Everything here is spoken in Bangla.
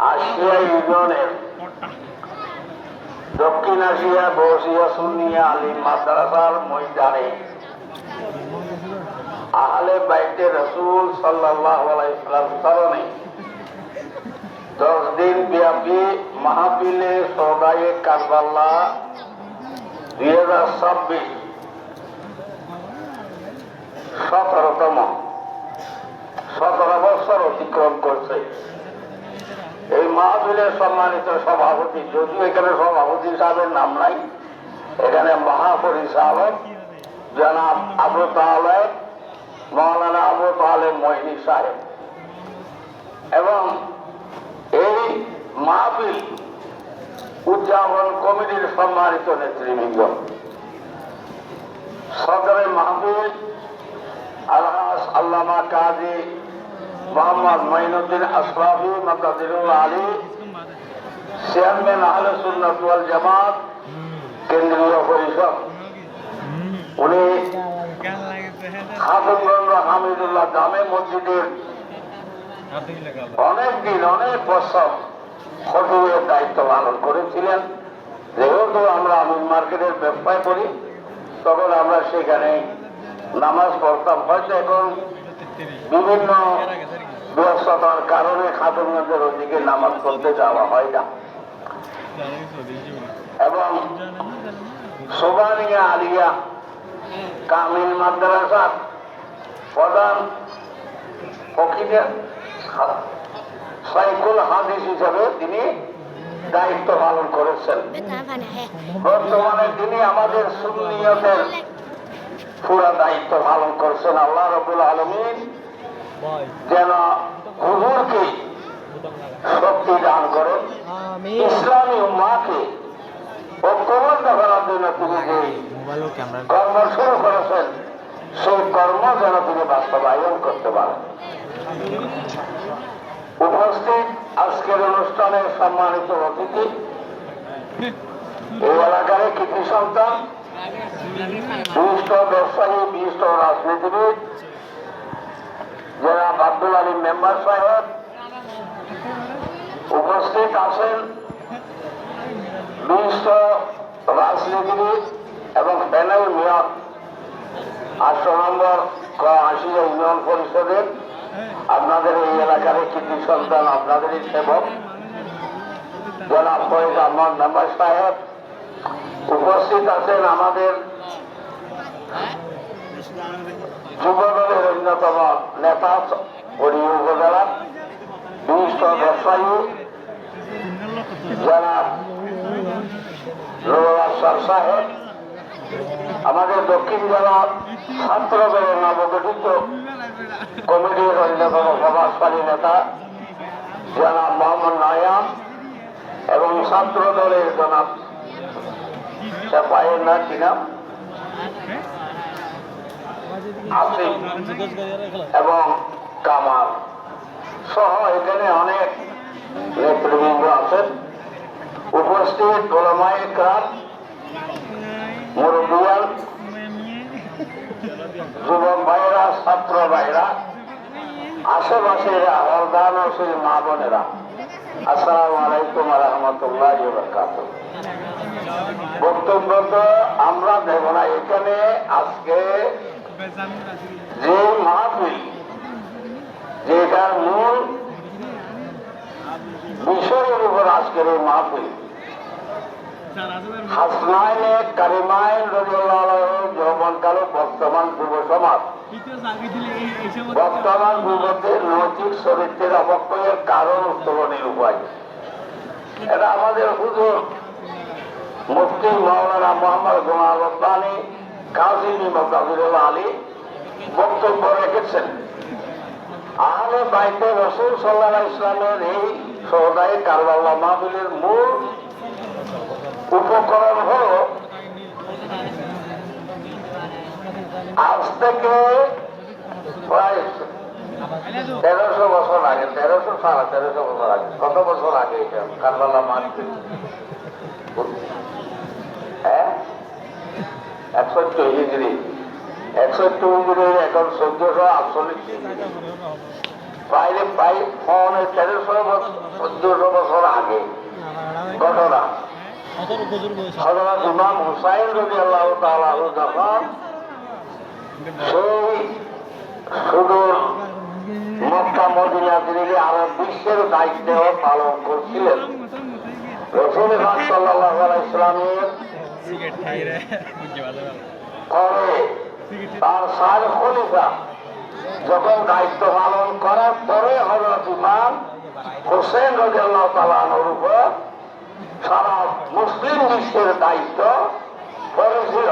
আশিয়া ইউনিয়নের দক্ষিণ এশিয়া বসিয়া সুন্নিয়া আলিম মাদ্রাসার ময়দানে আহলে বাইতে রাসূল সাল্লাল্লাহু আলাইহি ওয়াসাল্লাম স্মরণে 10 দিন ব্যাপী মাহফিলে সদায়ে কারবালা 2026 17 বছর অতিক্রম করছে। এই মাহফিলের সম্মানিত সভাপতি, যদিও এখানে সভাপতি সাহেবের নাম নাই, এখানে মহাপরিচালক জনাব আবু তালেব মৌলানা আবু তালেব মহিনী সাহেব এবং এই মাহফিল উদযাপন কমিটির সম্মানিত নেতৃবৃন্দ, সদরে মাহফিল আলহাজ আল্লামা কাজী মোহাম্মদ মঈনুদ্দিন আশরাফি মাদাদিরুল আলী, চেয়ারম্যান আহলে সুন্নাত ওয়াল জামাত কেন্দ্রীয় পরিষদ, উনি খাতুনগঞ্জ হামিদুল্লাহ জামে মসজিদের অনেক বছর খতিবের দায়িত্ব পালন করেছিলেন। যেহেতু আমরা আমিন মার্কেটের ব্যবসায় করি, তখন আমরা সেখানে নামাজ পড়তাম। হয়তো এখন বিভিন্ন ব্যস্ততার কারণে খাতুনগঞ্জের ওদিকে নামাজ পড়তে যাওয়া হয় না। এবং সোবানিয়া আলিয়া কামিল মাদ্রাসার প্রধান ফকির সাইকুল হাদিস হিসাবে তিনি দায়িত্ব পালন করেছেন। বর্তমানে তিনি আমাদের সুন্নিয়তের পুরা দায়িত্ব পালন করছেন। আল্লাহ রাব্বুল আলামিন যেন হুজুরকে শক্তি দান করেন, ইসলামী উম্মাহকে ঐক্যবদ্ধ করার জন্য তিনি যে কর্ম শুরু করেছেন, সেই কর্ম যেন তিনি বাস্তবায়ন করতে পারেন। উপস্থিত আজকের অনুষ্ঠানের সম্মানিত অতিথি, এই এলাকার কৃতি সন্তান, বিশিষ্ট ব্যবসায়ী, বিশিষ্ট রাজনীতিবিদ যারা আব্দুল আলী মেম্বার সাহেব উপস্থিত আছেন, বিশিষ্ট রাজনীতিবিদ এবং প্যানেল মেয়র 8 নম্বর 80 ইউনিয়ন পরিষদের আপনাদের এই এলাকার কৃতি সন্তান, আপনাদেরই সেবক জনাব ফয়েজ আহমদ মেম্বার সাহেব উপস্থিত আছেন। আমাদের যুবদলের অন্যতম নেতা ওড়ি উপজেলার বিশিষ্ট ব্যবসায়ী জনাব নুরুল আফসার সাহেব, আমাদের দক্ষিণ জেলার ছাত্র দলের নবগঠিত কমিটির অন্যতম প্রভাবশালী নেতা জনাব মোহাম্মদ নায়াম এবং ছাত্র দলের জনাব পায়ের না কি নাম আসিফ এবং কামাল সহ এখানে অনেক নেতৃবৃন্দ আছেন। উপস্থিত ওলামায়ে কেরাম, মুরব্বিয়ান, যুবক ভাইয়েরা, ছাত্র ভাইয়েরা, আশেপাশের হরদানশীল মা বোনেরা, আসসালামু আলাইকুম ওয়া রাহমাতুল্লাহি ওয়া বারাকাতুহু। বক্তব্য তো আমরা দেব না, এখানে আজকে যে মাহফিল, যেটার মূল বিষয়ের উপর আজকের এই মাহফিল, হাসনাইনে কারিমাইন রাদিয়াল্লাহু আনহু যৌবনকালে বর্তমান যুব সমাজ, বর্তমান যুবকদের নৈতিক চরিত্রের অবক্ষয়ের কারণ উত্তরণের উপায়, এটা আমাদের হুজুর মুফতি মাওলানা মুহাম্মদ গোলাম রব্বানী কাযিমি মাদাদিরুল আলী বক্তব্য রেখেছেন। আহলে বাইতে রাসূল সাল্লাল্লাহু আলাইহি ওয়াসাল্লামের এই সদায়ে কারবালা মাহফিলের মূল উপকরণ হল আজ থেকে প্রায় 1300 বছর আগে, 1300 সাড়ে 1300 বছর আগে, কত বছর আগে এটা কারবালা মাহফিল? 61 হিজরি, 61 হিজরির এখন 1448 প্রায় 1300 1400 বছর আগে ঘটনা। হযরত ইমাম হুসাইন রাদিয়াল্লাহু তাআলা যখন সেই সুদূর মক্কা মদিনা থেকে আরব বিশ্বের দায়িত্ব পালন করছিলেন, রাসূল পাক সাল্লাল্লাহু আলাইহি ওয়াসাল্লামের পরে তার 4 খলিফা যখন দায়িত্ব পালন করার পরে হযরত ইমাম হোসেন রাদিয়াল্লাহু তাআলা আনহুর উপর সারা মুসলিম বিশ্বের দায়িত্ব পড়েছিল।